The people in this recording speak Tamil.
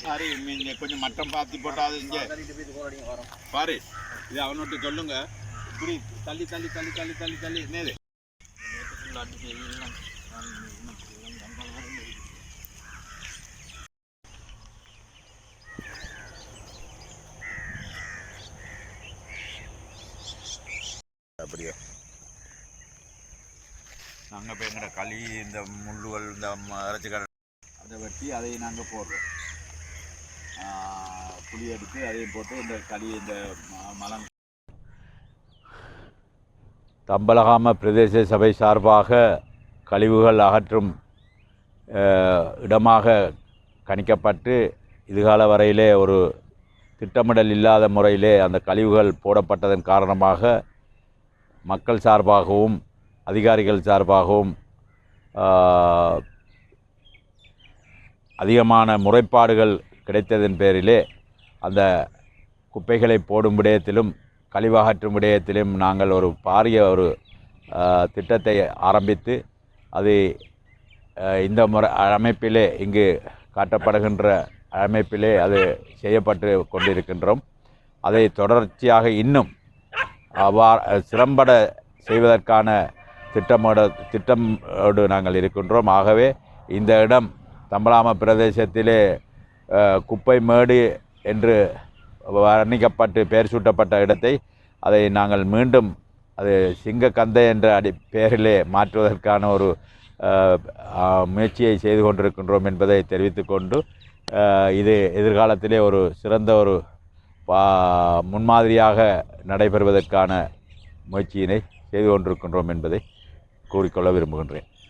சரி கொஞ்சம் மட்டம் பார்த்து போட்டாது இங்கே பாரு இது அவனோட்டு சொல்லுங்க இப்படி தள்ளி தள்ளி தள்ளி தள்ளி தள்ளி தள்ளி என்னது அப்படியே நாங்கள் இப்போ எங்கள்ட களி இந்த முள்ளுகள் இந்த இறைச்சிக்கடை அதை வெட்டி அதை நாங்கள் போடுறோம் புளி எடுத்து அதையும் போட்டு இந்த களி இந்த மலம். தம்பலகாம பிரதேச சபை சார்பாக கழிவுகள் அகற்றும் இடமாக கணிக்கப்பட்டு இதுகால வரையிலே ஒரு திட்டமிடல் இல்லாத முறையிலே அந்த கழிவுகள் போடப்பட்டதன் காரணமாக மக்கள் சார்பாகவும் அதிகாரிகள் சார்பாகவும் அதிகமான முறைப்பாடுகள் கிடைத்ததன் பேரிலே அந்த குப்பைகளை போடும் விடயத்திலும் கழிவகற்றும் விடயத்திலும் நாங்கள் ஒரு பாரிய ஒரு திட்டத்தை ஆரம்பித்து அது இந்த முறை அமைப்பிலே இங்கு காட்டப்படுகின்ற அமைப்பிலே அது செய்யப்பட்டு கொண்டிருக்கின்றோம். அதை தொடர்ச்சியாக இன்னும் சிறம்பட செய்வதற்கான திட்டமோடு நாங்கள் இருக்கின்றோம். ஆகவே இந்த இடம் தம்பலாம பிரதேசத்திலே குப்பை மேடு என்று வர்ணிக்கப்பட்டு பெயர் சூட்டப்பட்ட இடத்தை அதை நாங்கள் மீண்டும் அது சிங்கக்கந்தை என்ற பெயரிலே மாற்றுவதற்கான ஒரு முயற்சியை செய்து கொண்டிருக்கின்றோம் என்பதை தெரிவித்துக்கொண்டு இது எதிர்காலத்திலே ஒரு சிறந்த ஒரு முன்மாதிரியாக நடைபெறுவதற்கான முயற்சியினை செய்து கொண்டிருக்கின்றோம் என்பதை கூறிக்கொள்ள விரும்புகின்றேன்.